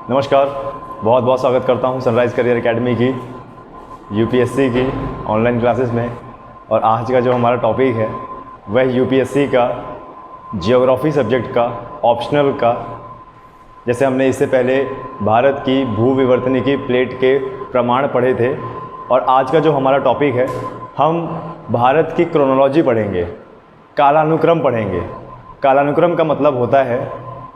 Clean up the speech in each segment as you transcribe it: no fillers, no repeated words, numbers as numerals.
नमस्कार, बहुत बहुत स्वागत करता हूं सनराइज़ करियर एकेडमी की यूपीएससी की ऑनलाइन क्लासेस में। और आज का जो हमारा टॉपिक है वह यूपीएससी का जियोग्राफी सब्जेक्ट का ऑप्शनल का। जैसे हमने इससे पहले भारत की भूविवर्तनिकी प्लेट के प्रमाण पढ़े थे, और आज का जो हमारा टॉपिक है हम भारत की क्रोनोलॉजी पढ़ेंगे, कालानुक्रम पढ़ेंगे। कालानुक्रम का मतलब होता है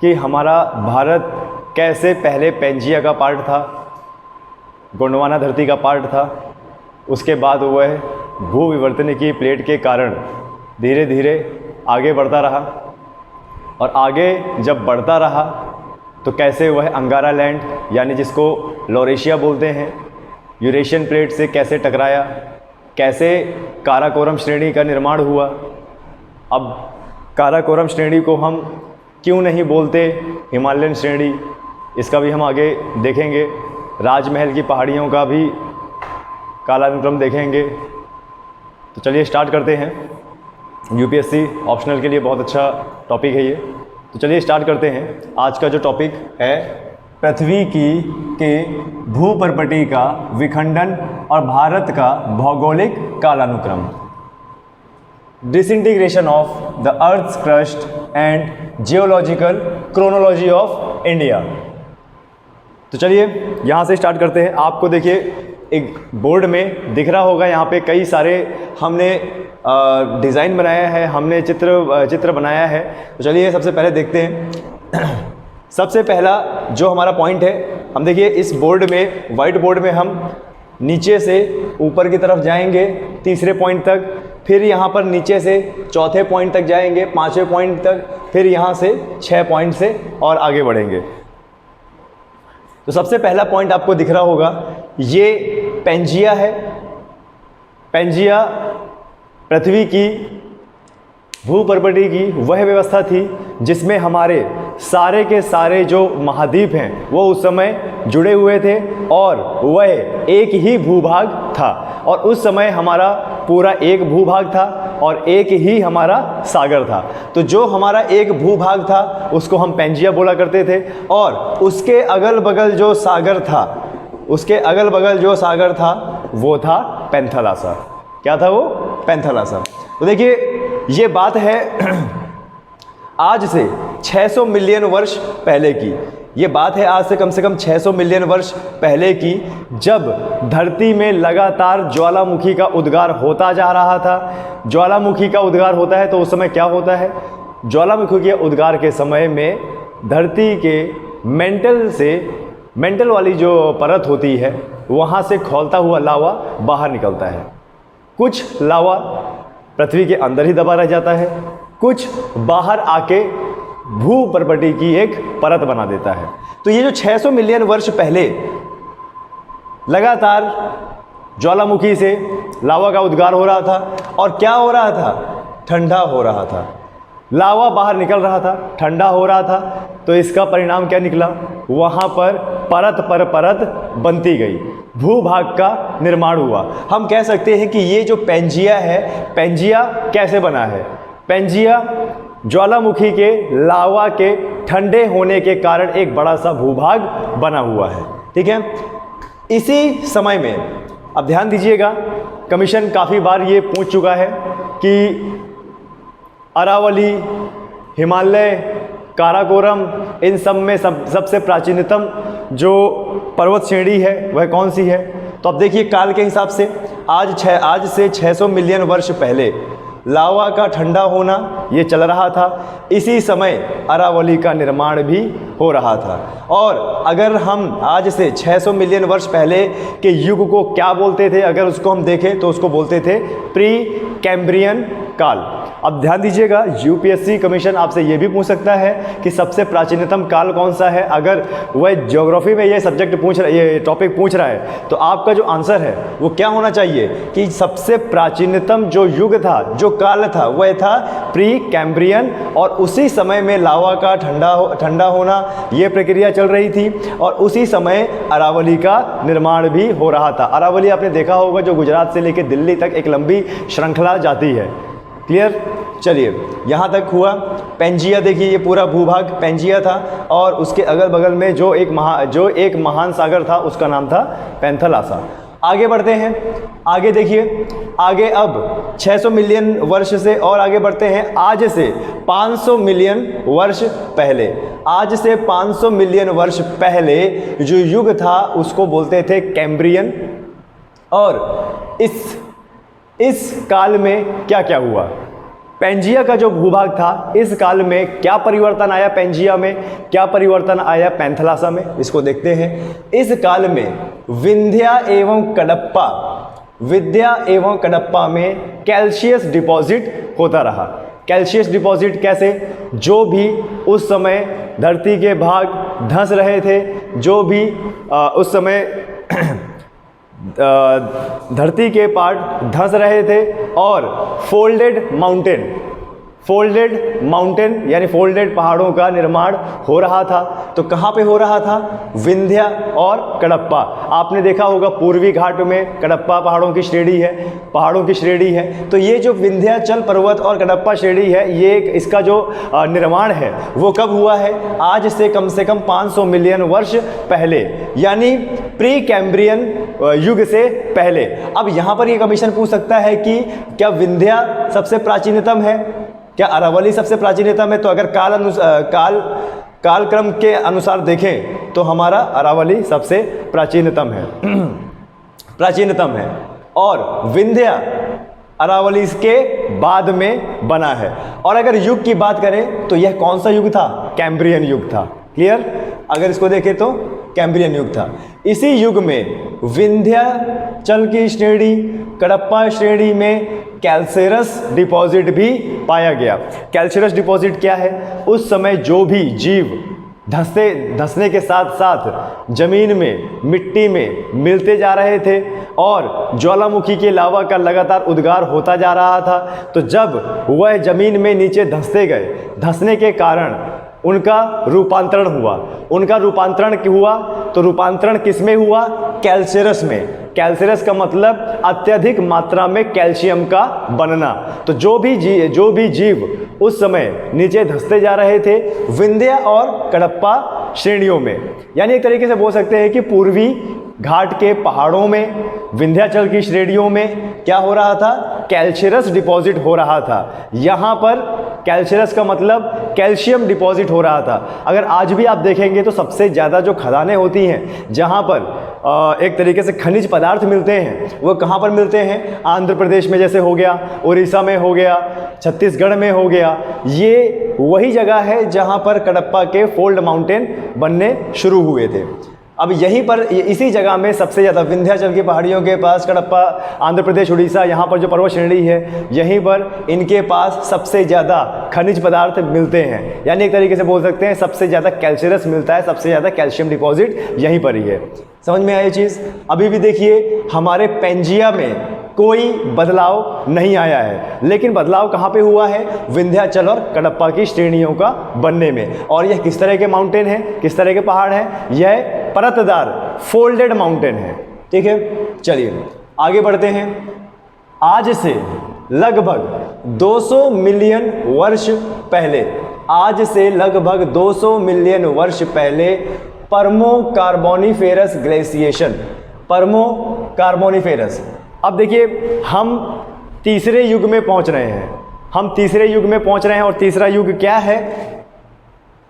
कि हमारा भारत कैसे पहले पेंजिया का पार्ट था, गोंडवाना धरती का पार्ट था, उसके बाद वह भूविवर्तनिकी प्लेट के कारण धीरे धीरे आगे बढ़ता रहा, और आगे जब बढ़ता रहा तो कैसे वह अंगारा लैंड यानी जिसको लॉरेशिया बोलते हैं, यूरेशियन प्लेट से कैसे टकराया, कैसे काराकोरम श्रेणी का निर्माण हुआ। अब काराकोरम श्रेणी को हम क्यों नहीं बोलते हिमालयन श्रेणी, इसका भी हम आगे देखेंगे। राजमहल की पहाड़ियों का भी कालानुक्रम देखेंगे। तो चलिए स्टार्ट करते हैं। यूपीएससी ऑप्शनल के लिए बहुत अच्छा टॉपिक है ये। तो चलिए स्टार्ट करते हैं। आज का जो टॉपिक है पृथ्वी के भूपर्पटी का विखंडन और भारत का भौगोलिक कालानुक्रम, disintegration of the earth's crust and geological chronology of India. तो चलिए यहाँ से स्टार्ट करते हैं। आपको देखिए एक बोर्ड में दिख रहा होगा, यहाँ पे कई सारे हमने डिज़ाइन बनाया है, हमने चित्र बनाया है। तो चलिए सबसे पहले देखते हैं। सबसे पहला जो हमारा पॉइंट है, हम देखिए इस बोर्ड में, वाइट बोर्ड में हम नीचे से ऊपर की तरफ जाएंगे तीसरे पॉइंट तक, फिर यहाँ पर नीचे से चौथे पॉइंट तक जाएंगे, पाँचवें पॉइंट तक, फिर यहाँ से 6 पॉइंट से और आगे बढ़ेंगे। तो सबसे पहला पॉइंट आपको दिख रहा होगा, ये पेंजिया है। पेंजिया पृथ्वी की भूपर्पटी की वह व्यवस्था थी जिसमें हमारे सारे के सारे जो महाद्वीप हैं वो उस समय जुड़े हुए थे, और वह एक ही भूभाग था। और उस समय हमारा पूरा एक भूभाग था और एक ही हमारा सागर था। तो जो हमारा एक भूभाग था उसको हम पेंजिया बोला करते थे, और उसके अगल बगल जो सागर था, उसके अगल बगल जो सागर था वो था पैंथालासा। क्या था वो? पैंथालासा। तो देखिए ये बात है आज से 600 मिलियन वर्ष पहले की। ये बात है आज से कम 600 मिलियन वर्ष पहले की, जब धरती में लगातार ज्वालामुखी का उद्गार होता जा रहा था। ज्वालामुखी का उद्गार होता है तो उस समय क्या होता है? ज्वालामुखी के उद्गार के समय में धरती के मेंटल वाली जो परत होती है वहाँ से खौलता हुआ लावा बाहर निकलता है। कुछ लावा पृथ्वी के अंदर ही दबा रह जाता है, कुछ बाहर आके भूपर्पटी की एक परत बना देता है। तो ये जो 600 मिलियन वर्ष पहले लगातार ज्वालामुखी से लावा का उद्गार हो रहा था, और क्या हो रहा था? ठंडा हो रहा था। लावा बाहर निकल रहा था, ठंडा हो रहा था। तो इसका परिणाम क्या निकला? वहाँ पर परत बनती गई, भूभाग का निर्माण हुआ। हम कह सकते हैं कि ये जो पेंजिया है, पेंजिया कैसे बना है? पेंजिया ज्वालामुखी के लावा के ठंडे होने के कारण एक बड़ा सा भूभाग बना हुआ है। ठीक है। इसी समय में अब ध्यान दीजिएगा, कमीशन काफ़ी बार ये पूछ चुका है कि अरावली, हिमालय, काराकोरम, इन सब में सबसे प्राचीनतम जो पर्वत श्रेणी है वह कौन सी है? तो अब देखिए काल के हिसाब से आज से 600 मिलियन वर्ष पहले लावा का ठंडा होना ये चल रहा था। इसी समय अरावली का निर्माण भी हो रहा था। और अगर हम आज से 600 मिलियन वर्ष पहले के युग को क्या बोलते थे, अगर उसको हम देखें तो उसको बोलते थे प्री कैम्ब्रियन काल। अब ध्यान दीजिएगा, यूपीएससी कमीशन आपसे ये भी पूछ सकता है कि सबसे प्राचीनतम काल कौन सा है। अगर वह ज्योग्राफी में ये सब्जेक्ट ये टॉपिक पूछ रहा है तो आपका जो आंसर है वो क्या होना चाहिए कि सबसे प्राचीनतम जो युग था, जो काल था, वह था प्री कैम्ब्रियन। और उसी समय में लावा का ठंडा होना ये प्रक्रिया चल रही थी, और उसी समय अरावली का निर्माण भी हो रहा था। अरावली आपने देखा होगा जो गुजरात से लेकर दिल्ली तक एक लंबी श्रृंखला जाती है। क्लियर। चलिए यहाँ तक हुआ। पेंजिया देखिए, ये पूरा भूभाग पेंजिया था और उसके अगल बगल में जो एक महान सागर था उसका नाम था पैंथलासा। आगे बढ़ते हैं, आगे देखिए, आगे अब 600 मिलियन वर्ष से और आगे बढ़ते हैं, आज से 500 मिलियन वर्ष पहले। आज से 500 मिलियन वर्ष पहले जो युग था उसको बोलते थे कैम्ब्रियन। और इस काल में क्या क्या हुआ, पेंजिया का जो भूभाग था इस काल में क्या परिवर्तन आया, पेंजिया में क्या परिवर्तन आया पैंथलासा में, इसको देखते हैं। इस काल में विंध्या एवं कडप्पा में कैल्शियस डिपॉजिट होता रहा। कैल्शियस डिपॉजिट कैसे, जो भी उस समय धरती के भाग धंस रहे थे, जो भी उस समय धरती के पार्ट धंस रहे थे और फोल्डेड माउंटेन यानी फोल्डेड पहाड़ों का निर्माण हो रहा था। तो कहाँ पे हो रहा था, विंध्या और कडप्पा। आपने देखा होगा पूर्वी घाट में कडप्पा पहाड़ों की श्रेणी है। तो ये जो विंध्याचल पर्वत और कडप्पा श्रेणी है, ये इसका जो निर्माण है वो कब हुआ है, आज से कम 500 मिलियन वर्ष पहले, यानी प्री कैम्ब्रियन युग से पहले। अब यहाँ पर ये कमीशन पूछ सकता है कि क्या विंध्या सबसे प्राचीनतम है, क्या अरावली सबसे प्राचीनतम है। तो अगर कालक्रम के अनुसार देखें तो हमारा अरावली सबसे प्राचीनतम है और विंध्या अरावली के बाद में बना है। और अगर युग की बात करें तो यह कौन सा युग था, कैम्ब्रियन युग था। क्लियर। अगर इसको देखें तो कैम्ब्रियन युग था। इसी युग में विंध्याचल की श्रेणी, कडप्पा श्रेणी में कैल्सेरस डिपॉजिट भी पाया गया। कैल्सेरस डिपॉजिट क्या है, उस समय जो भी जीव धंसने के साथ साथ जमीन में, मिट्टी में मिलते जा रहे थे और ज्वालामुखी के लावा का लगातार उद्गार होता जा रहा था। तो जब वह जमीन में नीचे धंसने के कारण उनका रूपांतरण हुआ। तो रूपांतरण किस में हुआ, कैल्सेरस में। कैल्सेरस का मतलब अत्यधिक मात्रा में कैल्शियम का बनना। तो जो भी जीव उस समय नीचे धंसते जा रहे थे विंध्या और कडप्पा श्रेणियों में, यानी एक तरीके से बोल सकते हैं कि पूर्वी घाट के पहाड़ों में, विंध्याचल की श्रेणियों में क्या हो रहा था, कैल्शियस डिपॉजिट हो रहा था। यहाँ पर कैल्शियस का मतलब कैल्शियम डिपॉजिट हो रहा था। अगर आज भी आप देखेंगे तो सबसे ज़्यादा जो खदानें होती हैं जहाँ पर एक तरीके से खनिज पदार्थ मिलते हैं, वो कहाँ पर मिलते हैं, आंध्र प्रदेश में जैसे हो गया, उड़ीसा में हो गया, छत्तीसगढ़ में हो गया। ये वही जगह है जहाँ पर कडप्पा के फोल्ड माउंटेन बनने शुरू हुए थे। अब यहीं पर इसी जगह में सबसे ज़्यादा विंध्याचल की पहाड़ियों के पास, कडप्पा, आंध्र प्रदेश, उड़ीसा, यहाँ पर जो पर्वत श्रेणी है, यहीं पर इनके पास सबसे ज़्यादा खनिज पदार्थ मिलते हैं। यानी एक तरीके से बोल सकते हैं सबसे ज़्यादा कैल्शियस मिलता है, सबसे ज़्यादा कैल्शियम डिपॉजिट यहीं पर ही है। समझ में आई चीज़। अभी भी देखिए हमारे पेंजिया में कोई बदलाव नहीं आया है, लेकिन बदलाव कहाँ पे हुआ है, विंध्याचल और कडप्पा की श्रेणियों का बनने में। और यह किस तरह के माउंटेन है, किस तरह के पहाड़ हैं, यह परतदार फोल्डेड माउंटेन है। ठीक है, चलिए आगे बढ़ते हैं। आज से लगभग 200 मिलियन वर्ष पहले, आज से लगभग 200 मिलियन वर्ष पहले पर्मो कार्बोनिफेरस ग्लेशिएशन, पर्मो कार्बोनिफेरस। अब देखिए हम तीसरे युग में पहुंच रहे हैं, और तीसरा युग क्या है,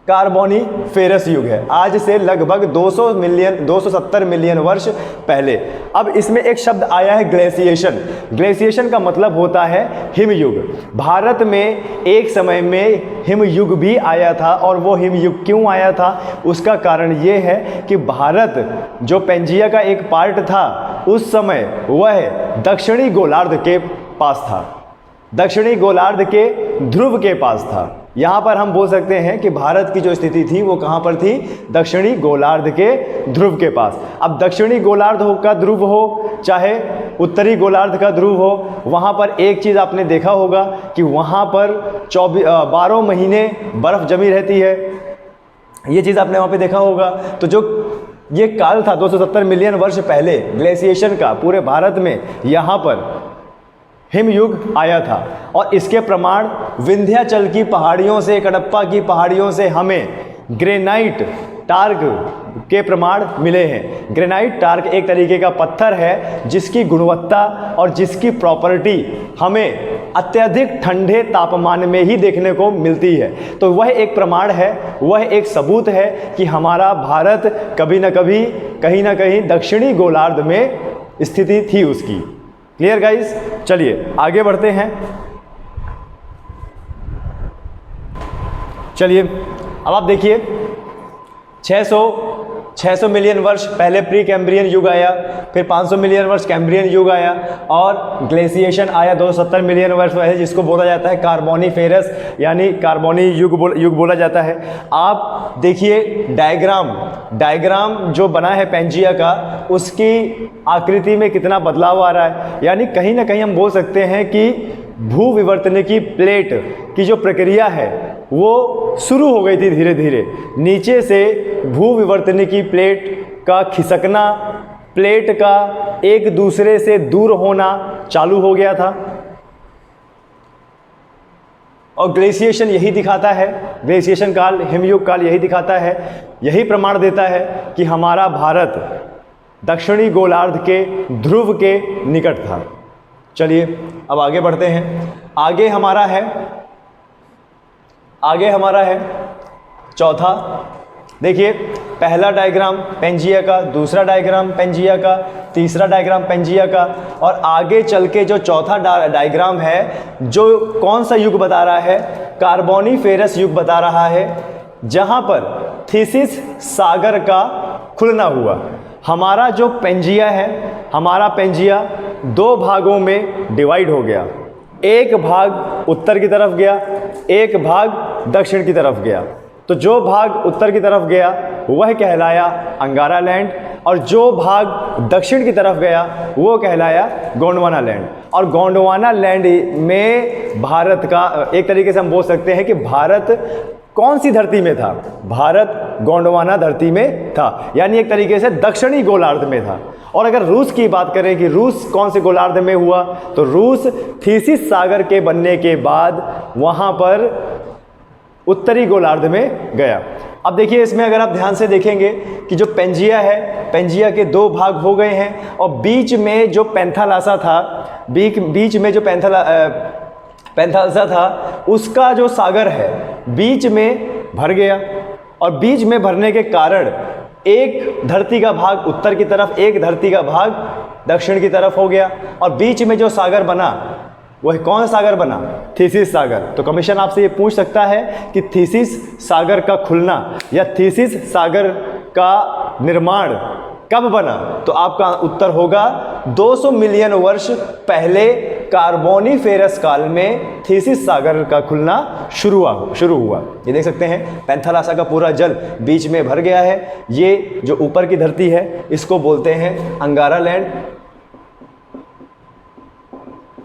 कार्बोनिफेरस युग है। आज से लगभग 270 मिलियन वर्ष पहले। अब इसमें एक शब्द आया है ग्लेशिएशन। ग्लेशिएशन का मतलब होता है हिमयुग। भारत में एक समय में हिमयुग भी आया था, और वो हिमयुग क्यों आया था, उसका कारण ये है कि भारत जो पेंजिया का एक पार्ट था उस समय वह दक्षिणी गोलार्ध के पास था, दक्षिणी गोलार्ध के ध्रुव के पास था। यहाँ पर हम बोल सकते हैं कि भारत की जो स्थिति थी वो कहाँ पर थी, दक्षिणी गोलार्ध के ध्रुव के पास। अब दक्षिणी गोलार्ध का ध्रुव हो चाहे उत्तरी गोलार्ध का ध्रुव हो, वहाँ पर एक चीज़ आपने देखा होगा कि वहाँ पर 12 महीने बर्फ़ जमी रहती है। ये चीज़ आपने वहाँ पे देखा होगा। तो जो ये काल था 270 मिलियन वर्ष पहले ग्लेशिएशन का पूरे भारत में, यहाँ पर हिमयुग आया था। और इसके प्रमाण विंध्याचल की पहाड़ियों से, कडप्पा की पहाड़ियों से हमें ग्रेनाइट टार्क के प्रमाण मिले हैं। ग्रेनाइट टार्क एक तरीके का पत्थर है जिसकी गुणवत्ता और जिसकी प्रॉपर्टी हमें अत्यधिक ठंडे तापमान में ही देखने को मिलती है। तो वह एक प्रमाण है, वह एक सबूत है कि हमारा भारत कभी न कभी कहीं ना कहीं दक्षिणी गोलार्ध में स्थिति थी उसकी। Clear guys? चलिए आगे बढ़ते हैं। चलिए अब आप देखिए 600 मिलियन वर्ष पहले प्री कैम्ब्रियन युग आया, फिर 500 मिलियन वर्ष कैम्ब्रियन युग आया और ग्लेशिएशन आया 270 मिलियन वर्ष पहले, जिसको बोला जाता है कार्बोनिफेरस यानी कार्बोनी युग बोला जाता है। आप देखिए डायग्राम जो बना है पैंजिया का, उसकी आकृति में कितना बदलाव आ रहा है। यानी कहीं ना कहीं हम बोल सकते हैं कि भू विवर्तनिकी प्लेट की जो प्रक्रिया है वो शुरू हो गई थी धीरे धीरे। नीचे से भू विवर्तनिकी प्लेट का खिसकना, प्लेट का एक दूसरे से दूर होना चालू हो गया था। और ग्लेशिएशन यही दिखाता है, ग्लेशिएशन काल, हिमयुग काल यही दिखाता है, यही प्रमाण देता है कि हमारा भारत दक्षिणी गोलार्ध के ध्रुव के निकट था। चलिए अब आगे बढ़ते हैं। आगे हमारा है चौथा। देखिए पहला डायग्राम पैंजिया का, दूसरा डायग्राम पैंजिया का, तीसरा डायग्राम पैंजिया का, और आगे चल के जो चौथा डायग्राम है जो कौन सा युग बता रहा है? कार्बोनिफेरस युग बता रहा है, जहां पर थीसिस सागर का खुलना हुआ। हमारा जो पैंजिया है, हमारा पैंजिया दो भागों में डिवाइड हो गया। एक भाग उत्तर की तरफ गया, एक भाग दक्षिण की तरफ गया। तो जो भाग उत्तर की तरफ गया वह कहलाया अंगारा लैंड, और जो भाग दक्षिण की तरफ गया वो कहलाया गोंडवाना लैंड। और गोंडवाना लैंड में भारत का एक तरीके से हम बोल सकते हैं कि भारत कौन सी धरती में था? भारत गोंडवाना धरती में था, यानी एक तरीके से दक्षिणी गोलार्ध में था। और अगर रूस की बात करें कि रूस कौन से गोलार्ध में हुआ, तो रूस थीसिस सागर के बनने के बाद वहाँ पर उत्तरी गोलार्ध में गया। अब देखिए इसमें अगर आप ध्यान से देखेंगे कि जो पैंजिया है, पैंजिया के दो भाग हो गए हैं, और बीच में जो पैंथालासा था, बीच में जो पैंथालासा था उसका जो सागर है बीच में भर गया। और बीच में भरने के कारण एक धरती का भाग उत्तर की तरफ, एक धरती का भाग दक्षिण की तरफ हो गया। और बीच में जो सागर बना वह कौन सागर बना? थीसिस सागर। तो कमीशन आपसे ये पूछ सकता है कि थीसिस सागर का खुलना या थीसिस सागर का निर्माण कब बना? तो आपका उत्तर होगा 200 मिलियन वर्ष पहले कार्बोनिफेरस काल में थीसिस सागर का खुलना शुरू हुआ। ये देख सकते हैं पैंथालासा का पूरा जल बीच में भर गया है। ये जो ऊपर की धरती है इसको बोलते हैं अंगारा लैंड,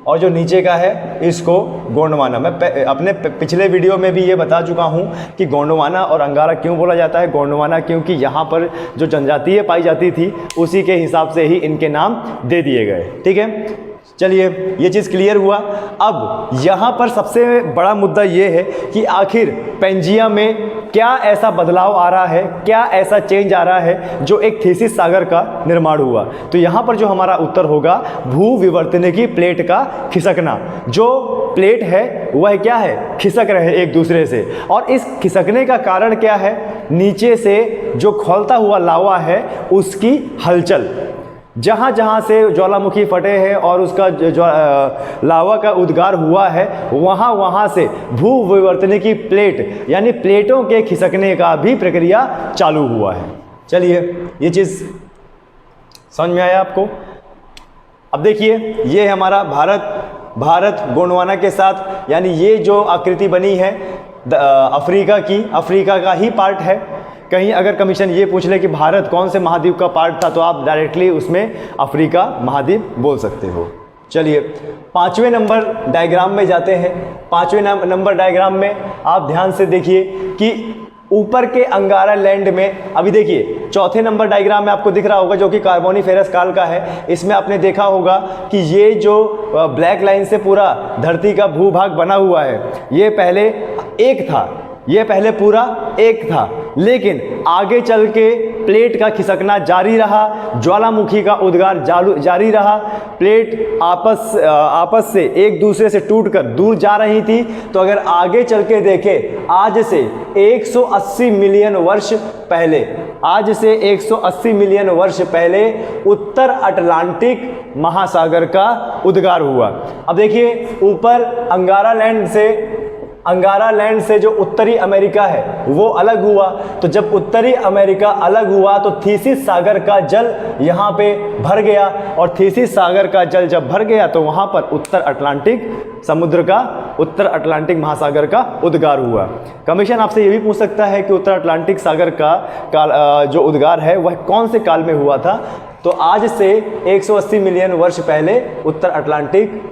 और जो नीचे का है इसको गोंडवाना। मैं अपने पिछले वीडियो में भी ये बता चुका हूँ कि गोंडवाना और अंगारा क्यों बोला जाता है। गोंडवाना क्योंकि यहाँ पर जो जनजातीय पाई जाती थी उसी के हिसाब से ही इनके नाम दे दिए गए। ठीक है, चलिए ये चीज़ क्लियर हुआ। अब यहाँ पर सबसे बड़ा मुद्दा ये है कि आखिर पैंजिया में क्या ऐसा बदलाव आ रहा है, क्या ऐसा चेंज आ रहा है जो एक थीसिस सागर का निर्माण हुआ। तो यहाँ पर जो हमारा उत्तर होगा भू विवर्तनिकी प्लेट का खिसकना। जो प्लेट है वह क्या है? खिसक रहे एक दूसरे से। और इस खिसकने का कारण क्या है? नीचे से जो खौलता हुआ लावा है उसकी हलचल। जहाँ जहाँ से ज्वालामुखी फटे हैं और उसका जो लावा का उद्गार हुआ है वहाँ से भू विवर्तनिकी प्लेट यानी प्लेटों के खिसकने का भी प्रक्रिया चालू हुआ है। चलिए ये चीज़ समझ में आया आपको? अब देखिए ये है हमारा भारत गोंडवाना के साथ, यानी ये जो आकृति बनी है अफ्रीका का ही पार्ट है। कहीं अगर कमीशन ये पूछ ले कि भारत कौन से महाद्वीप का पार्ट था तो आप डायरेक्टली उसमें अफ्रीका महाद्वीप बोल सकते हो। चलिए 5वें नंबर डायग्राम में जाते हैं। 5वें नंबर डायग्राम में आप ध्यान से देखिए कि ऊपर के अंगारा लैंड में, अभी देखिए चौथे नंबर डायग्राम में आपको दिख रहा होगा जो कि कार्बोनिफेरस काल का है। इसमें आपने देखा होगा कि ये जो ब्लैक लाइन से पूरा धरती का भूभाग बना हुआ है, ये पहले एक था, ये पहले पूरा एक था, लेकिन आगे चल के प्लेट का खिसकना जारी रहा, ज्वालामुखी का उद्गार जारी रहा, प्लेट आपस से एक दूसरे से टूटकर दूर जा रही थी। तो अगर आगे चल के देखें, आज से 180 मिलियन वर्ष पहले, आज से 180 मिलियन वर्ष पहले उत्तर अटलांटिक महासागर का उद्गार हुआ। अब देखिए ऊपर अंगारा लैंड से जो उत्तरी अमेरिका है वो अलग हुआ। तो जब उत्तरी अमेरिका अलग हुआ तो थीसिस सागर का जल यहाँ पे भर गया, और थीसिस सागर का जल जब भर गया तो वहाँ पर उत्तर अटलांटिक महासागर का उद्गार हुआ। कमीशन आपसे ये भी पूछ सकता है कि उत्तर अटलांटिक सागर का जो उद्गार है वह कौन से काल में हुआ था। तो आज से 180 मिलियन वर्ष पहले उत्तर अटलांटिक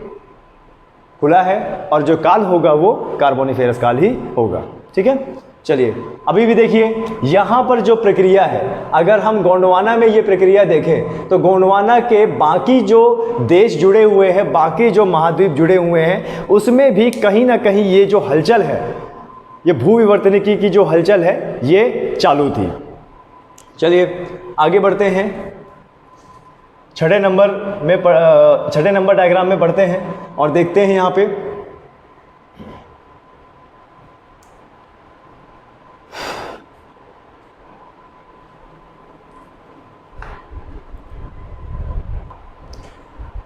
खुला है, और जो काल होगा वो कार्बोनिफेरस काल ही होगा। ठीक है, चलिए अभी भी देखिए यहाँ पर जो प्रक्रिया है, अगर हम गोंडवाना में ये प्रक्रिया देखें तो गोंडवाना के बाकी जो देश जुड़े हुए हैं, बाकी जो महाद्वीप जुड़े हुए हैं, उसमें भी कहीं ना कहीं ये जो हलचल है, ये भू विवर्तनिकी की जो हलचल है ये चालू थी। चलिए आगे बढ़ते हैं, छठे नंबर डायग्राम में पढ़ते हैं और देखते हैं यहाँ पे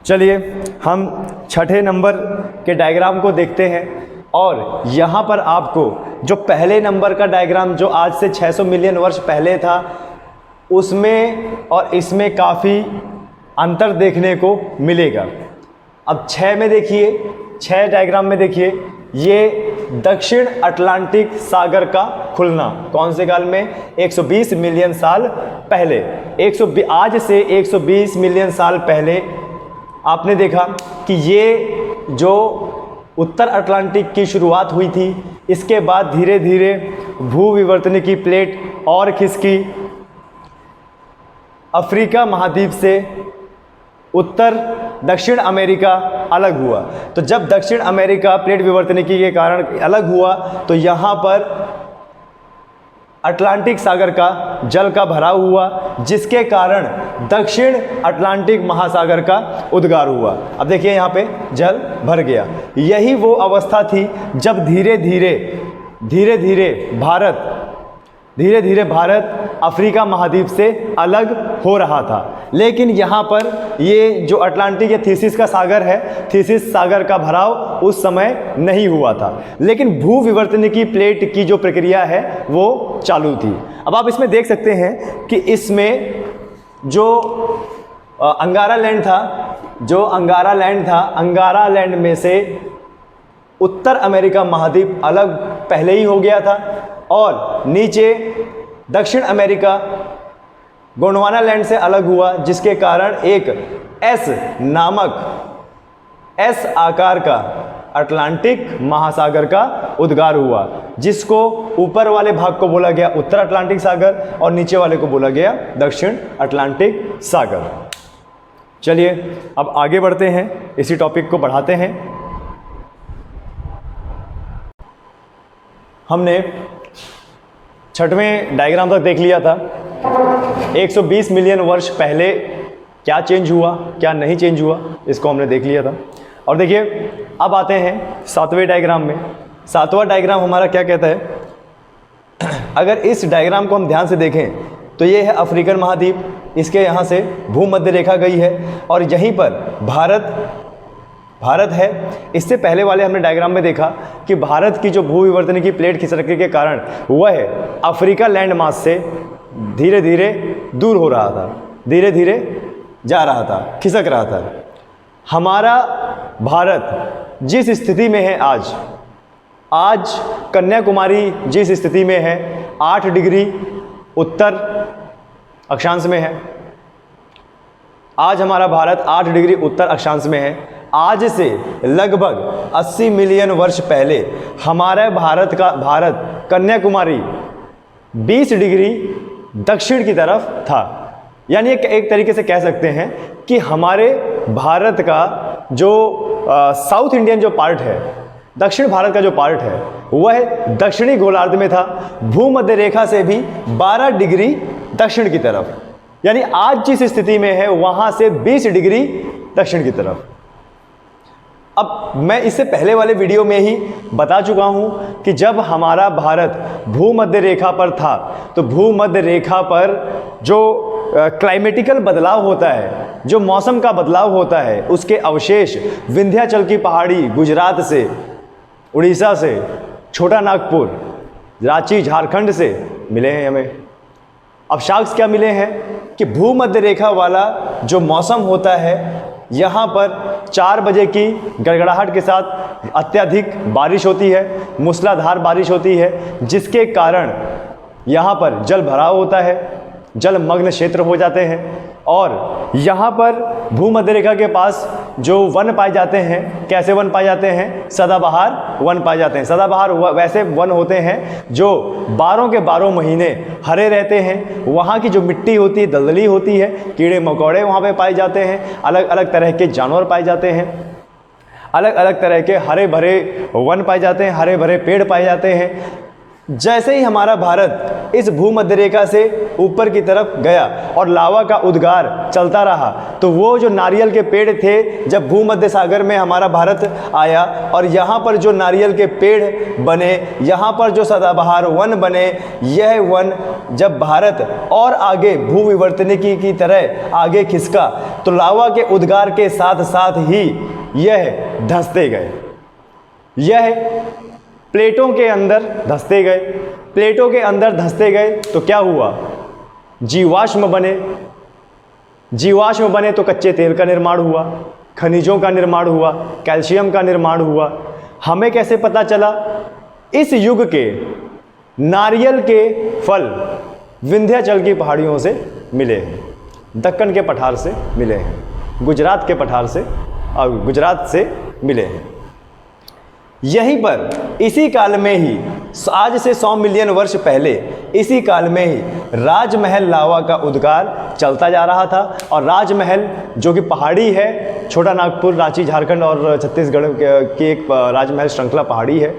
चलिए हम छठे नंबर के डायग्राम को देखते हैं। और यहाँ पर आपको जो पहले नंबर का डायग्राम जो आज से 600 मिलियन वर्ष पहले था, उसमें और इसमें काफ़ी अंतर देखने को मिलेगा। अब 6 में देखिए, 6 डायग्राम में देखिए, ये दक्षिण अटलांटिक सागर का खुलना कौन से काल में? 120 मिलियन साल पहले। आज से 120 मिलियन साल पहले आपने देखा कि ये जो उत्तर अटलांटिक की शुरुआत हुई थी, इसके बाद धीरे धीरे भू विवर्तनिकी प्लेट और खिसकी, अफ्रीका महाद्वीप से उत्तर दक्षिण अमेरिका अलग हुआ। तो जब दक्षिण अमेरिका प्लेट विवर्तनिकी के कारण अलग हुआ तो यहाँ पर अटलांटिक सागर का जल का भराव हुआ, जिसके कारण दक्षिण अटलांटिक महासागर का उद्गार हुआ। अब देखिए यहाँ पे जल भर गया। यही वो अवस्था थी जब धीरे धीरे भारत अफ्रीका महाद्वीप से अलग हो रहा था। लेकिन यहाँ पर ये जो अटलांटिक या थीसिस का सागर है, थीसिस सागर का भराव उस समय नहीं हुआ था, लेकिन भू विवर्तनिकी प्लेट की जो प्रक्रिया है वो चालू थी। अब आप इसमें देख सकते हैं कि इसमें जो अंगारा लैंड था, अंगारा लैंड में से उत्तर अमेरिका महाद्वीप अलग पहले ही हो गया था, और नीचे दक्षिण अमेरिका गोंडवाना लैंड से अलग हुआ, जिसके कारण एक एस आकार का अटलांटिक महासागर का उद्गार हुआ, जिसको ऊपर वाले भाग को बोला गया उत्तर अटलांटिक सागर और नीचे वाले को बोला गया दक्षिण अटलांटिक सागर। चलिए अब आगे बढ़ते हैं, इसी टॉपिक को बढ़ाते हैं। हमने छठवें डायग्राम तक देख लिया था। 120 मिलियन वर्ष पहले क्या चेंज हुआ, क्या नहीं चेंज हुआ, इसको हमने देख लिया था। और देखिए अब आते हैं सातवें डायग्राम में। सातवां डायग्राम हमारा क्या कहता है? अगर इस डायग्राम को हम ध्यान से देखें तो ये है अफ्रीकन महाद्वीप, इसके यहाँ से भूमध्य रेखा गई है और यहीं पर भारत है। इससे पहले वाले हमने डायग्राम में देखा कि भारत की जो भू विवर्तनिकी प्लेट खिसकने के कारण वह अफ्रीका लैंड मास से धीरे धीरे दूर हो रहा था, धीरे धीरे जा रहा था, खिसक रहा था। हमारा भारत जिस स्थिति में है आज कन्याकुमारी जिस स्थिति में है, 8 डिग्री उत्तर अक्षांश में है। आज हमारा भारत 8 डिग्री उत्तर अक्षांश में है। आज से लगभग 80 मिलियन वर्ष पहले हमारे भारत कन्याकुमारी 20 डिग्री दक्षिण की तरफ था। यानी एक तरीके से कह सकते हैं कि हमारे भारत का जो साउथ इंडियन जो पार्ट है, दक्षिण भारत का जो पार्ट है, वह दक्षिणी गोलार्ध में था, भूमध्य रेखा से भी 12 डिग्री दक्षिण की तरफ। यानी आज जिस स्थिति में है वहां से 20 डिग्री दक्षिण की तरफ। अब मैं इससे पहले वाले वीडियो में ही बता चुका हूं कि जब हमारा भारत भूमध्य रेखा पर था तो भूमध्य रेखा पर जो क्लाइमेटिकल बदलाव होता है, जो मौसम का बदलाव होता है, उसके अवशेष विंध्याचल की पहाड़ी, गुजरात से, उड़ीसा से, छोटा नागपुर, रांची, झारखंड से मिले हैं हमें। अब साक्ष्य क्या मिले हैं कि भूमध्य रेखा वाला जो मौसम होता है, यहाँ पर 4 बजे की गड़गड़ाहट के साथ अत्यधिक बारिश होती है, मूसलाधार बारिश होती है, जिसके कारण यहाँ पर जल भराव होता है, जलमग्न क्षेत्र हो जाते हैं। और यहाँ पर भूमध्य रेखा के पास जो वन पाए जाते हैं, कैसे वन पाए जाते हैं? सदाबहार वन पाए जाते हैं। सदाबहार वैसे वन होते हैं जो 12 के 12 महीने हरे रहते हैं। वहाँ की जो मिट्टी होती है दलदली होती है, कीड़े मकोड़े वहाँ पे पाए जाते हैं, अलग अलग तरह के जानवर पाए जाते हैं, अलग अलग तरह के हरे भरे वन पाए जाते हैं, हरे भरे पेड़ पाए जाते हैं। जैसे ही हमारा भारत इस भूमध्य रेखा से ऊपर की तरफ गया और लावा का उद्गार चलता रहा, तो वो जो नारियल के पेड़ थे, जब भूमध्य सागर में हमारा भारत आया और यहाँ पर जो नारियल के पेड़ बने, यहाँ पर जो सदाबहार वन बने, यह वन जब भारत और आगे भूविवर्तनिकी की तरह आगे खिसका तो लावा के उद्गार के साथ साथ ही यह धंसते गए, यह प्लेटों के अंदर धंसते गए। प्लेटों के अंदर धंसते गए तो क्या हुआ? जीवाश्म बने। जीवाश्म बने तो कच्चे तेल का निर्माण हुआ, खनिजों का निर्माण हुआ, कैल्शियम का निर्माण हुआ। हमें कैसे पता चला? इस युग के नारियल के फल विंध्याचल की पहाड़ियों से मिले हैं, दक्कन के पठार से मिले हैं, गुजरात के पठार से और गुजरात से मिले हैं। यहीं पर इसी काल में ही, आज से 100 मिलियन वर्ष पहले, इसी काल में ही राजमहल लावा का उद्गार चलता जा रहा था। और राजमहल जो कि पहाड़ी है, छोटा नागपुर, रांची, झारखंड और छत्तीसगढ़ की एक राजमहल श्रृंखला पहाड़ी है।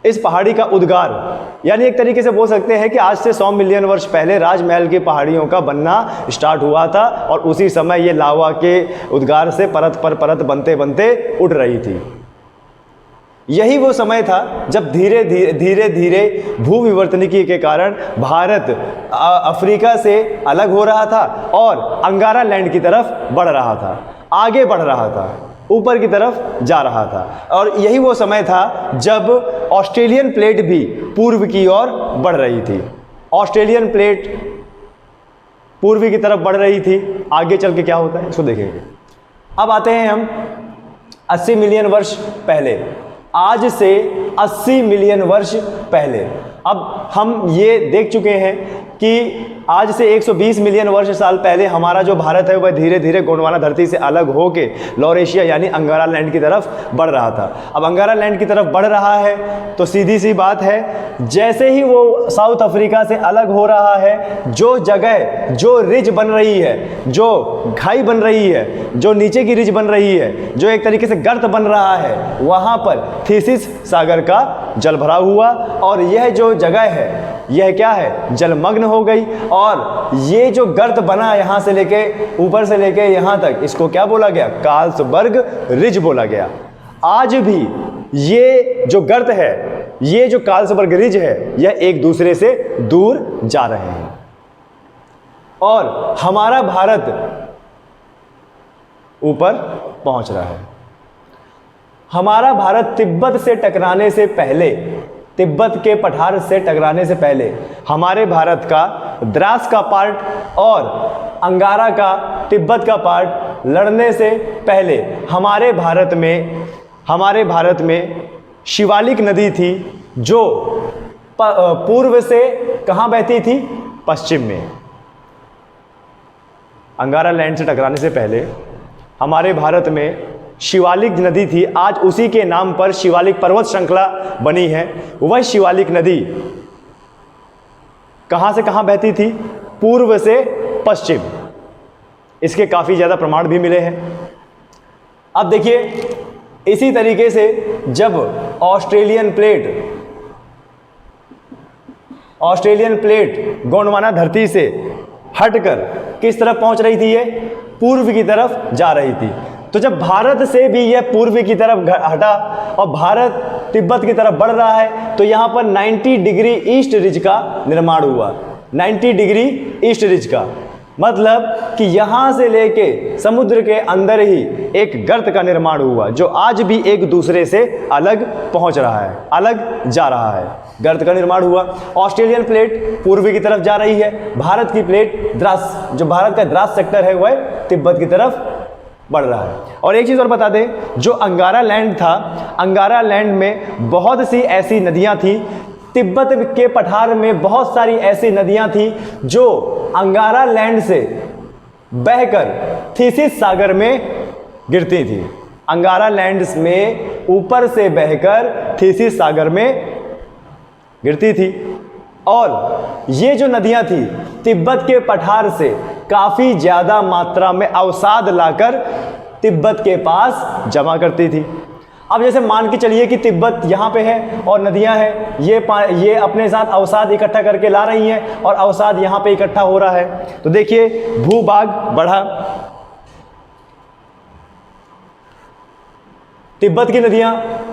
इस पहाड़ी का उद्गार, यानी एक तरीके से बोल सकते हैं कि आज से 100 मिलियन वर्ष पहले राजमहल की पहाड़ियों का बनना स्टार्ट हुआ था और उसी समय ये लावा के उद्गार से परत पर परत बनते बनते उठ रही थी। यही वो समय था जब धीरे धीरे भूविवर्तनिकी के कारण भारत अफ्रीका से अलग हो रहा था और अंगारा लैंड की तरफ बढ़ रहा था, आगे बढ़ रहा था, ऊपर की तरफ जा रहा था। और यही वो समय था जब ऑस्ट्रेलियन प्लेट भी पूर्व की ओर बढ़ रही थी। ऑस्ट्रेलियन प्लेट पूर्व की तरफ बढ़ रही थी। आगे चल के क्या होता है इसको देखेंगे। अब आते हैं हम 80 मिलियन वर्ष पहले, आज से 80 मिलियन वर्ष पहले। अब हम ये देख चुके हैं कि आज से 120 मिलियन वर्ष साल पहले हमारा जो भारत है वह धीरे धीरे गोंडवाना धरती से अलग होके लॉरेशिया यानी अंगारा लैंड की तरफ बढ़ रहा था। अब अंगारा लैंड की तरफ बढ़ रहा है तो सीधी सी बात है, जैसे ही वो साउथ अफ्रीका से अलग हो रहा है, जो जगह, जो रिज बन रही है, जो खाई बन रही है, जो नीचे की रिज बन रही है, जो एक तरीके से गर्त बन रहा है, वहाँ पर थीसिस सागर का जल भराव हुआ और यह जो जगह है यह क्या है? जलमग्न हो गई। और ये जो गर्त बना यहाँ से लेके ऊपर से लेके यहाँ तक, इसको क्या बोला गया? कार्लसबर्ग रिज बोला गया। आज भी ये जो गर्त है, ये जो कार्लसबर्ग रिज है, यह एक दूसरे से दूर जा रहे हैं। और हमारा भारत ऊपर पहुंच रहा है। हमारा भारत तिब्बत से टकराने से पहले, तिब्बत के पठार से टकराने से पहले, हमारे भारत का द्रास का पार्ट और अंगारा का, तिब्बत का पार्ट लड़ने से पहले हमारे भारत में शिवालिक नदी थी जो पूर्व से कहाँ बहती थी? पश्चिम में। अंगारा लैंड से टकराने से पहले हमारे भारत में शिवालिक नदी थी। आज उसी के नाम पर शिवालिक पर्वत श्रृंखला बनी है। वह शिवालिक नदी कहाँ से कहाँ बहती थी? पूर्व से पश्चिम। इसके काफ़ी ज़्यादा प्रमाण भी मिले हैं। अब देखिए, इसी तरीके से जब ऑस्ट्रेलियन प्लेट गोंडवाना धरती से हटकर किस तरफ पहुंच रही थी? ये पूर्व की तरफ जा रही थी। तो जब भारत से भी यह पूर्व की तरफ हटा और भारत तिब्बत की तरफ बढ़ रहा है, तो यहाँ पर 90 डिग्री ईस्ट रिज का निर्माण हुआ। 90 डिग्री ईस्ट रिज का मतलब कि यहाँ से लेके समुद्र के अंदर ही एक गर्त का निर्माण हुआ, जो आज भी एक दूसरे से अलग पहुँच रहा है, अलग जा रहा है। गर्त का निर्माण हुआ। ऑस्ट्रेलियन प्लेट पूर्व की तरफ जा रही है, भारत की प्लेट द्रास, जो भारत का द्रास सेक्टर है, वह तिब्बत की तरफ बढ़ रहा है। और एक चीज़ और बता दें, जो अंगारा लैंड था, अंगारा लैंड में बहुत सी ऐसी नदियाँ थी, तिब्बत के पठार में बहुत सारी ऐसी नदियाँ थी जो अंगारा लैंड से बहकर थीसिस सागर में गिरती थी। अंगारा लैंड में ऊपर से बहकर थीसिस सागर में गिरती थी। और ये जो नदियाँ थी तिब्बत के पठार से काफ़ी ज़्यादा मात्रा में अवसाद लाकर तिब्बत के पास जमा करती थी। अब जैसे मान के चलिए कि तिब्बत यहाँ पे है और नदियाँ हैं, ये अपने साथ अवसाद इकट्ठा करके ला रही हैं और अवसाद यहाँ पे इकट्ठा हो रहा है। तो देखिए, भूभाग बढ़ा, तिब्बत की नदियाँ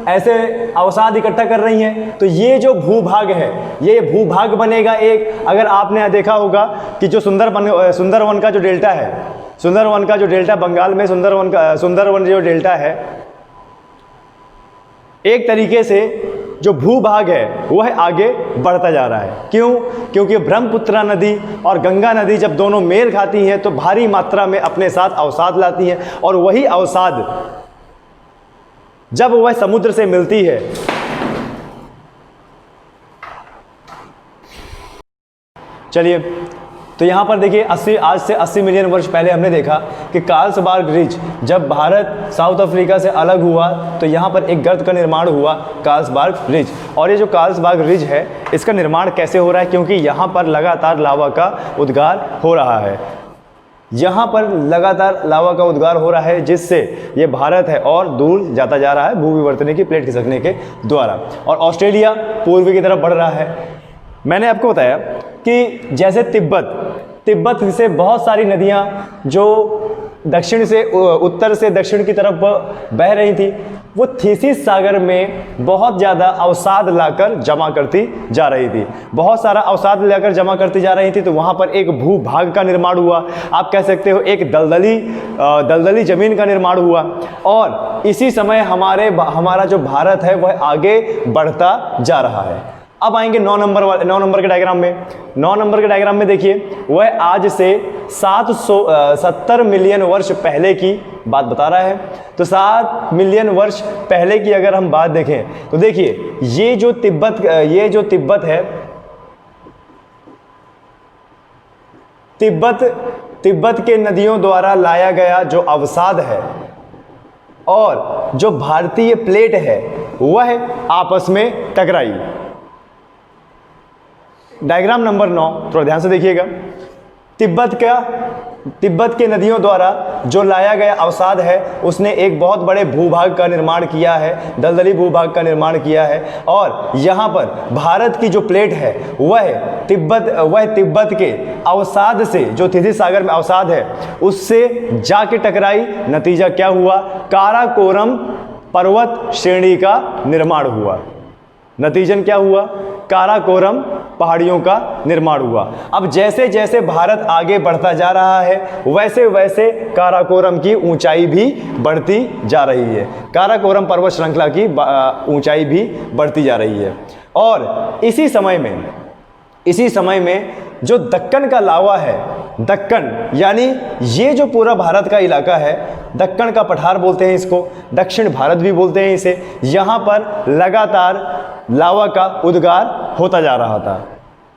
ऐसे अवसाद इकट्ठा कर रही हैं, तो ये जो भूभाग है, ये भूभाग बनेगा एक। अगर आपने देखा होगा कि जो सुंदरवन का जो डेल्टा है, सुंदरवन का जो डेल्टा बंगाल में सुंदरवन जो डेल्टा है, एक तरीके से जो भूभाग है वह आगे बढ़ता जा रहा है। क्यों? क्योंकि ब्रह्मपुत्र नदी और गंगा नदी जब दोनों मेल खाती हैं तो भारी मात्रा में अपने साथ अवसाद लाती हैं, और वही अवसाद जब वह समुद्र से मिलती है चलिए, तो यहाँ पर देखिए आज से 80 मिलियन वर्ष पहले हमने देखा कि कार्लसबार्ग रिज, जब भारत साउथ अफ्रीका से अलग हुआ तो यहाँ पर एक गर्त का निर्माण हुआ, कार्लसबार्ग रिज। और ये जो कार्लसबार्ग रिज है, इसका निर्माण कैसे हो रहा है? क्योंकि यहाँ पर लगातार लावा का उद्गार हो रहा है, यहाँ पर लगातार लावा का उद्गार हो रहा है, जिससे ये भारत है और दूर जाता जा रहा है भूविवर्तन की प्लेट खिसकने के द्वारा। और ऑस्ट्रेलिया पूर्व की तरफ बढ़ रहा है। मैंने आपको बताया कि जैसे तिब्बत से बहुत सारी नदियाँ जो दक्षिण से उत्तर से दक्षिण की तरफ बह रही थी, वो थीसिस सागर में बहुत ज़्यादा अवसाद लाकर जमा करती जा रही थी, बहुत सारा अवसाद लाकर जमा करती जा रही थी। तो वहाँ पर एक भूभाग का निर्माण हुआ, आप कह सकते हो एक दलदली ज़मीन का निर्माण हुआ। और इसी समय हमारा जो भारत है वह आगे बढ़ता जा रहा है। अब आएंगे 9 नंबर के डायग्राम में। 9 नंबर के डायग्राम में देखिए, वह आज से 770 मिलियन वर्ष पहले की बात बता रहा है। तो 7 मिलियन वर्ष पहले की अगर हम बात देखें तो देखिए, ये जो तिब्बत है, तिब्बत के नदियों द्वारा लाया गया जो अवसाद है और जो भारतीय प्लेट है वह आपस में टकराई। डायग्राम नंबर 9 थोड़ा ध्यान से देखिएगा। तिब्बत के नदियों द्वारा जो लाया गया अवसाद है उसने एक बहुत बड़े भूभाग का निर्माण किया है, दलदली भूभाग का निर्माण किया है। और यहाँ पर भारत की जो प्लेट है वह तिब्बत के अवसाद से, जो थीसिस सागर में अवसाद है, उससे जाके टकराई। नतीजा क्या हुआ? काराकोरम पर्वत श्रेणी का निर्माण हुआ। नतीजन क्या हुआ? काराकोरम पहाड़ियों का निर्माण हुआ। अब जैसे जैसे भारत आगे बढ़ता जा रहा है वैसे वैसे काराकोरम की ऊंचाई भी बढ़ती जा रही है, काराकोरम पर्वत श्रृंखला की ऊंचाई भी बढ़ती जा रही है। और इसी समय में जो दक्कन का लावा है, दक्कन यानी ये जो पूरा भारत का इलाका है, दक्कन का पठार बोलते हैं इसको, दक्षिण भारत भी बोलते हैं इसे, यहाँ पर लगातार लावा का उद्गार होता जा रहा था।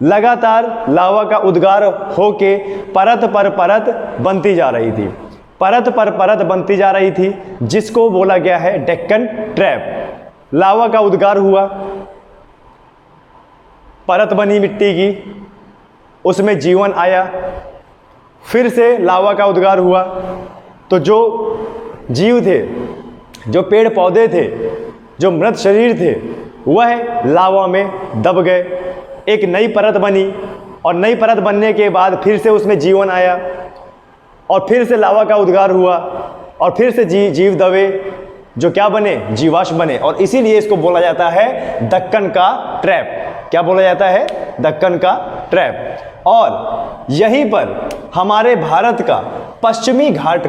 लगातार लावा का उद्गार होके परत पर परत बनती जा रही थी, परत पर परत बनती जा रही थी, जिसको बोला गया है डेक्कन ट्रैप। लावा का उद्गार हुआ, परत बनी मिट्टी की, उसमें जीवन आया, फिर से लावा का उद्गार हुआ, तो जो जीव थे, जो पेड़ पौधे थे, जो मृत शरीर थे, वह लावा में दब गए। एक नई परत बनी और नई परत बनने के बाद फिर से उसमें जीवन आया और फिर से लावा का उद्गार हुआ और फिर से जीव दबे, जो क्या बने, जीवाश्म बने। और इसीलिए इसको बोला जाता है दक्कन का ट्रैप। क्या बोला जाता है? दक्कन का ट्रैप। और यहीं पर हमारे भारत का पश्चिमी घाट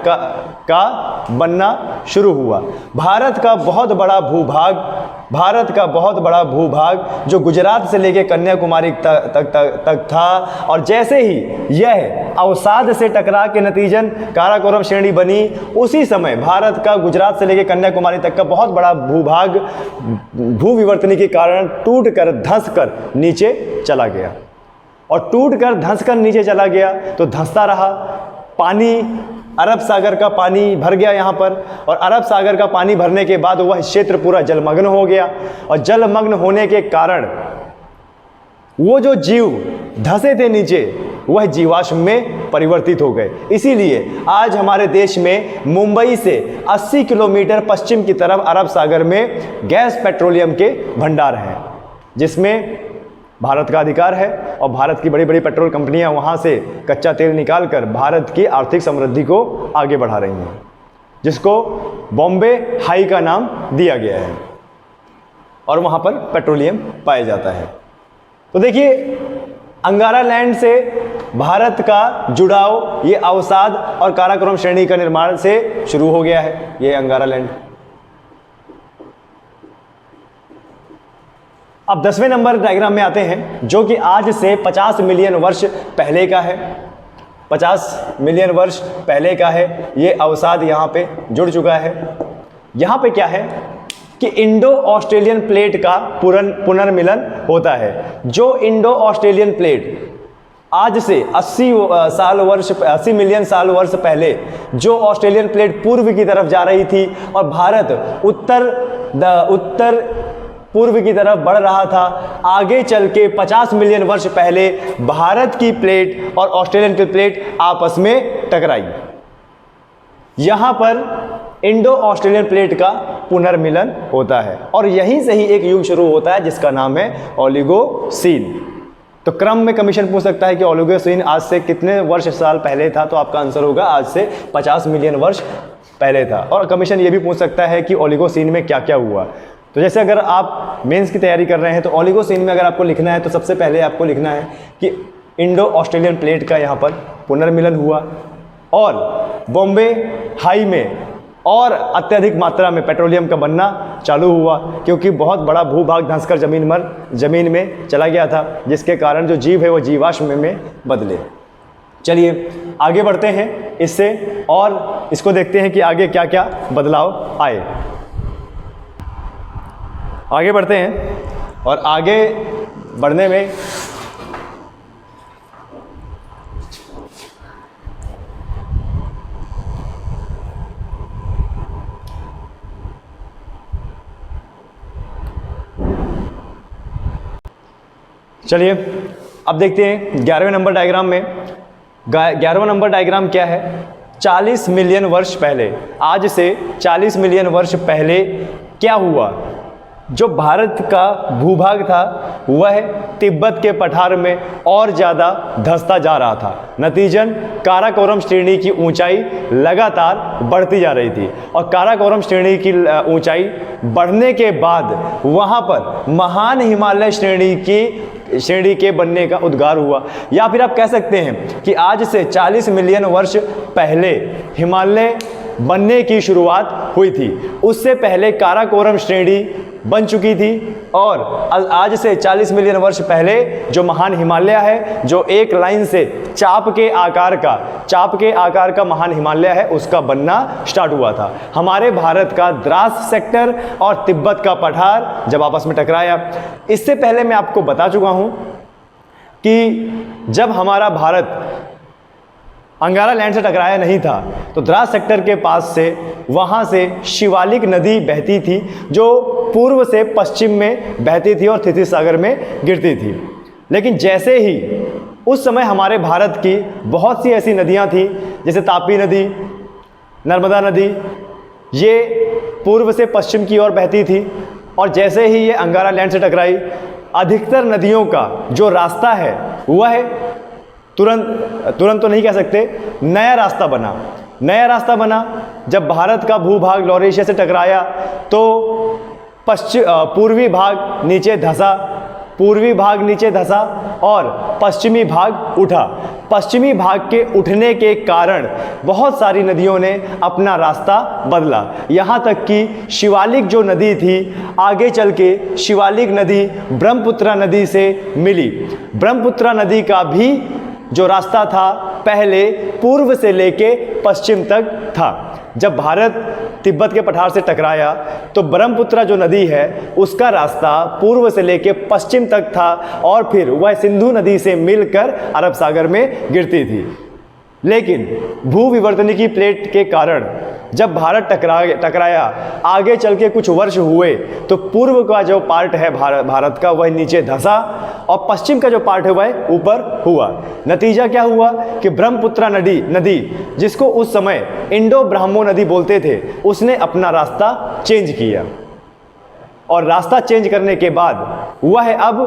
का बनना शुरू हुआ। भारत का बहुत बड़ा भूभाग जो गुजरात से लेकर कन्याकुमारी तक था, और जैसे ही यह अवसाद से टकरा के नतीजन काराकोरम श्रेणी बनी, उसी समय भारत का गुजरात से लेकर कन्याकुमारी तक का बहुत बड़ा भूभाग भू विवर्तनी के कारण टूट कर धंस कर नीचे चला गया। और टूट कर धंस कर नीचे चला गया तो धंसता रहा। पानी, अरब सागर का पानी भर गया यहाँ पर, और अरब सागर का पानी भरने के बाद वह क्षेत्र पूरा जलमग्न हो गया। और जलमग्न होने के कारण वो जो जीव धंसे थे नीचे, वह जीवाश्म में परिवर्तित हो गए। इसीलिए आज हमारे देश में मुंबई से 80 किलोमीटर पश्चिम की तरफ अरब सागर में गैस पेट्रोलियम के भंडार हैं, जिसमें भारत का अधिकार है। और भारत की बड़ी बड़ी पेट्रोल कंपनियां वहां से कच्चा तेल निकालकर भारत की आर्थिक समृद्धि को आगे बढ़ा रही हैं, जिसको बॉम्बे हाई का नाम दिया गया है, और वहां पर पेट्रोलियम पाया जाता है। तो देखिए, अंगारा लैंड से भारत का जुड़ाव ये अवसाद और काराकोरम श्रेणी का निर्माण से शुरू हो गया है। ये अंगारा लैंड। अब 10वें नंबर डायग्राम में आते हैं, जो कि आज से 50 मिलियन वर्ष पहले का है। 50 मिलियन वर्ष पहले का है। ये अवसाद यहाँ पे जुड़ चुका है। यहाँ पे क्या है कि इंडो ऑस्ट्रेलियन प्लेट का पुनर्मिलन होता है। जो इंडो ऑस्ट्रेलियन प्लेट आज से 80 मिलियन साल वर्ष पहले जो ऑस्ट्रेलियन प्लेट पूर्व की तरफ जा रही थी और भारत उत्तर पूर्व की तरफ बढ़ रहा था, आगे चल के 50 मिलियन वर्ष पहले भारत की प्लेट और ऑस्ट्रेलियन की प्लेट आपस में टकराई। यहां पर इंडो ऑस्ट्रेलियन प्लेट का पुनर्मिलन होता है और यहीं से ही एक युग शुरू होता है जिसका नाम है ओलिगोसीन। तो क्रम में कमीशन पूछ सकता है कि ओलिगोसीन आज से कितने वर्ष साल पहले था, तो आपका आंसर होगा आज से 50 मिलियन वर्ष पहले था। और कमीशन ये भी पूछ सकता है कि ओलिगोसीन में क्या क्या हुआ। तो जैसे अगर आप मेंस की तैयारी कर रहे हैं तो ओलिगोसीन में अगर आपको लिखना है तो सबसे पहले आपको लिखना है कि इंडो ऑस्ट्रेलियन प्लेट का यहाँ पर पुनर्मिलन हुआ और बॉम्बे हाई में और अत्यधिक मात्रा में पेट्रोलियम का बनना चालू हुआ, क्योंकि बहुत बड़ा भूभाग धंसकर जमीन में चला गया था, जिसके कारण जो जीव है वो जीवाश्म में बदले। चलिए आगे बढ़ते हैं इससे और इसको देखते हैं कि आगे क्या क्या बदलाव आए। आगे बढ़ते हैं और आगे बढ़ने में चलिए अब देखते हैं 11वें नंबर डायग्राम में। 11वां नंबर डायग्राम क्या है? 40 मिलियन वर्ष पहले, आज से 40 मिलियन वर्ष पहले क्या हुआ? जो भारत का भूभाग था वह तिब्बत के पठार में और ज़्यादा धंसता जा रहा था। नतीजन काराकोरम श्रेणी की ऊंचाई लगातार बढ़ती जा रही थी और काराकोरम श्रेणी की ऊंचाई बढ़ने के बाद वहाँ पर महान हिमालय श्रेणी के बनने का उद्गार हुआ। या फिर आप कह सकते हैं कि आज से 40 मिलियन वर्ष पहले हिमालय बनने की शुरुआत हुई थी। उससे पहले काराकोरम श्रेणी बन चुकी थी और आज से 40 मिलियन वर्ष पहले जो महान हिमालय है, जो एक लाइन से चाप के आकार का महान हिमालय है, उसका बनना स्टार्ट हुआ था। हमारे भारत का द्रास सेक्टर और तिब्बत का पठार जब आपस में टकराया। इससे पहले मैं आपको बता चुका हूं कि जब हमारा भारत अंगारा लैंड से टकराया नहीं था तो द्रास सेक्टर के पास से वहाँ से शिवालिक नदी बहती थी, जो पूर्व से पश्चिम में बहती थी और थितिस सागर में गिरती थी। लेकिन जैसे ही उस समय हमारे भारत की बहुत सी ऐसी नदियाँ थीं, जैसे तापी नदी, नर्मदा नदी, ये पूर्व से पश्चिम की ओर बहती थी। और जैसे ही ये अंगारा लैंड से टकराई, अधिकतर नदियों का जो रास्ता है वह तुरंत तो नहीं कह सकते, नया रास्ता बना। जब भारत का भूभाग लॉरेशिया से टकराया तो पूर्वी भाग नीचे धंसा और पश्चिमी भाग उठा। पश्चिमी भाग के उठने के कारण बहुत सारी नदियों ने अपना रास्ता बदला, यहाँ तक कि शिवालिक जो नदी थी, आगे चल के शिवालिक नदी ब्रह्मपुत्रा नदी से मिली। ब्रह्मपुत्रा नदी का भी जो रास्ता था पहले पूर्व से लेके पश्चिम तक था। जब भारत तिब्बत के पठार से टकराया तो ब्रह्मपुत्रा जो नदी है उसका रास्ता पूर्व से लेके पश्चिम तक था और फिर वह सिंधु नदी से मिलकर अरब सागर में गिरती थी। लेकिन भूविवर्तनिकी प्लेट के कारण जब भारत टकराया, आगे चल के कुछ वर्ष हुए तो पूर्व का जो पार्ट है भारत का वह नीचे धंसा और पश्चिम का जो पार्ट है वह ऊपर हुआ। नतीजा क्या हुआ कि ब्रह्मपुत्रा नदी जिसको उस समय इंडो ब्राह्मो नदी बोलते थे, उसने अपना रास्ता चेंज किया और रास्ता चेंज करने के बाद वह अब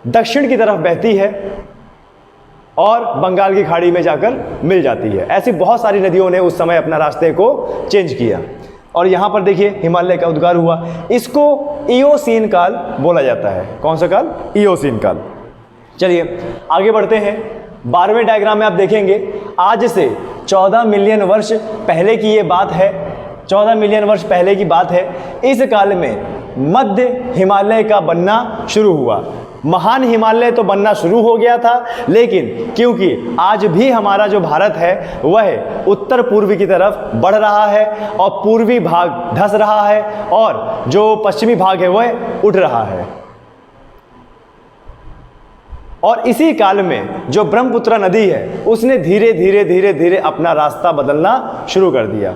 दक्षिण की तरफ बहती है और बंगाल की खाड़ी में जाकर मिल जाती है। ऐसी बहुत सारी नदियों ने उस समय अपना रास्ते को चेंज किया। और यहाँ पर देखिए हिमालय का उद्गार हुआ। इसको इयोसीन काल बोला जाता है। कौन सा काल? इयोसीन काल। चलिए आगे बढ़ते हैं। 12वें डायग्राम में आप देखेंगे आज से 14 मिलियन वर्ष पहले की ये बात है। 14 मिलियन वर्ष पहले की बात है। इस काल में मध्य हिमालय का बनना शुरू हुआ। महान हिमालय तो बनना शुरू हो गया था, लेकिन क्योंकि आज भी हमारा जो भारत है वह उत्तर पूर्व की तरफ बढ़ रहा है और पूर्वी भाग धंस रहा है और जो पश्चिमी भाग है वह उठ रहा है। और इसी काल में जो ब्रह्मपुत्रा नदी है उसने धीरे धीरे अपना रास्ता बदलना शुरू कर दिया।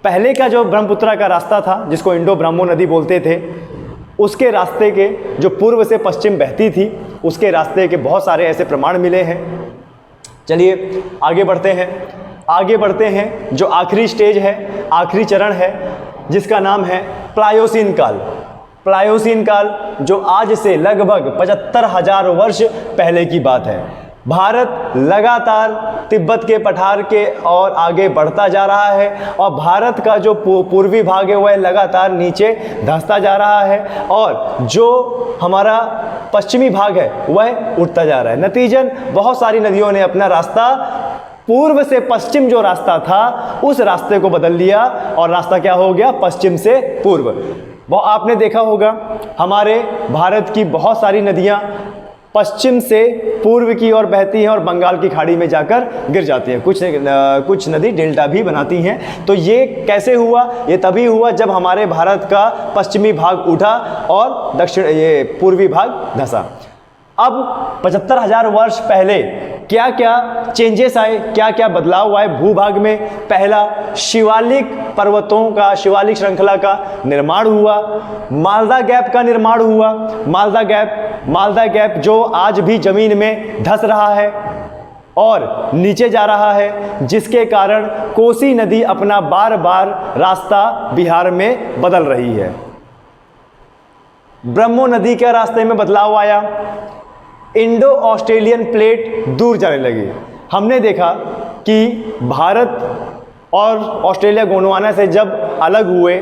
पहले का जो ब्रह्मपुत्रा का रास्ता था, जिसको इंडो ब्राह्मो नदी बोलते थे, उसके रास्ते के जो पूर्व से पश्चिम बहती थी, उसके रास्ते के बहुत सारे ऐसे प्रमाण मिले हैं। चलिए आगे बढ़ते हैं। जो आखिरी स्टेज है, आखिरी चरण है, जिसका नाम है प्लायोसीन काल। प्लायोसीन काल जो आज से लगभग 75,000 वर्ष पहले की बात है। भारत लगातार तिब्बत के पठार के और आगे बढ़ता जा रहा है और भारत का जो पूर्वी भाग है वह लगातार नीचे धंसता जा रहा है और जो हमारा पश्चिमी भाग है वह उठता जा रहा है। नतीजन बहुत सारी नदियों ने अपना रास्ता पूर्व से पश्चिम जो रास्ता था उस रास्ते को बदल लिया और रास्ता क्या हो गया? पश्चिम से पूर्व। वो आपने देखा होगा हमारे भारत की बहुत सारी नदियाँ पश्चिम से पूर्व की ओर बहती हैं और बंगाल की खाड़ी में जाकर गिर जाती हैं। कुछ नदी डेल्टा भी बनाती हैं। तो ये कैसे हुआ? ये तभी हुआ जब हमारे भारत का पश्चिमी भाग उठा और पूर्वी भाग धंसा। अब 75,000 वर्ष पहले क्या क्या चेंजेस आए, क्या क्या बदलाव आए भूभाग में? पहला, शिवालिक पर्वतों का, शिवालिक श्रृंखला का निर्माण हुआ। मालदा गैप का निर्माण हुआ। मालदा गैप जो आज भी जमीन में धंस रहा है और नीचे जा रहा है, जिसके कारण कोसी नदी अपना बार बार रास्ता बिहार में बदल रही है। ब्रह्मो नदी के रास्ते में बदलाव आया। इंडो ऑस्ट्रेलियन प्लेट दूर जाने लगी। हमने देखा कि भारत और ऑस्ट्रेलिया गोंडवाना से जब अलग हुए,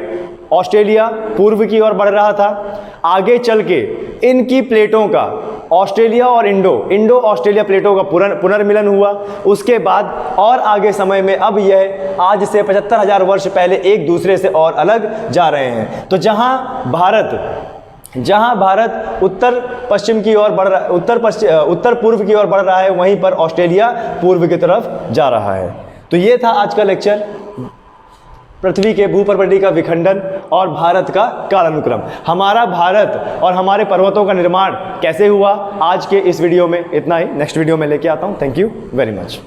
ऑस्ट्रेलिया पूर्व की ओर बढ़ रहा था। आगे चल के इनकी प्लेटों का, ऑस्ट्रेलिया और इंडो ऑस्ट्रेलिया प्लेटों का पुनर्मिलन हुआ। उसके बाद और आगे समय में अब यह आज से 75,000 वर्ष पहले एक दूसरे से और अलग जा रहे हैं। तो जहां भारत उत्तर पश्चिम की ओर बढ़ रहा, उत्तर पूर्व की ओर बढ़ रहा है, वहीं पर ऑस्ट्रेलिया पूर्व की तरफ जा रहा है। तो ये था आज का लेक्चर, पृथ्वी के भूप्रपटी का विखंडन और भारत का कालानुक्रम। हमारा भारत और हमारे पर्वतों का निर्माण कैसे हुआ, आज के इस वीडियो में इतना ही। नेक्स्ट वीडियो में लेके आता हूँ। Thank you very much.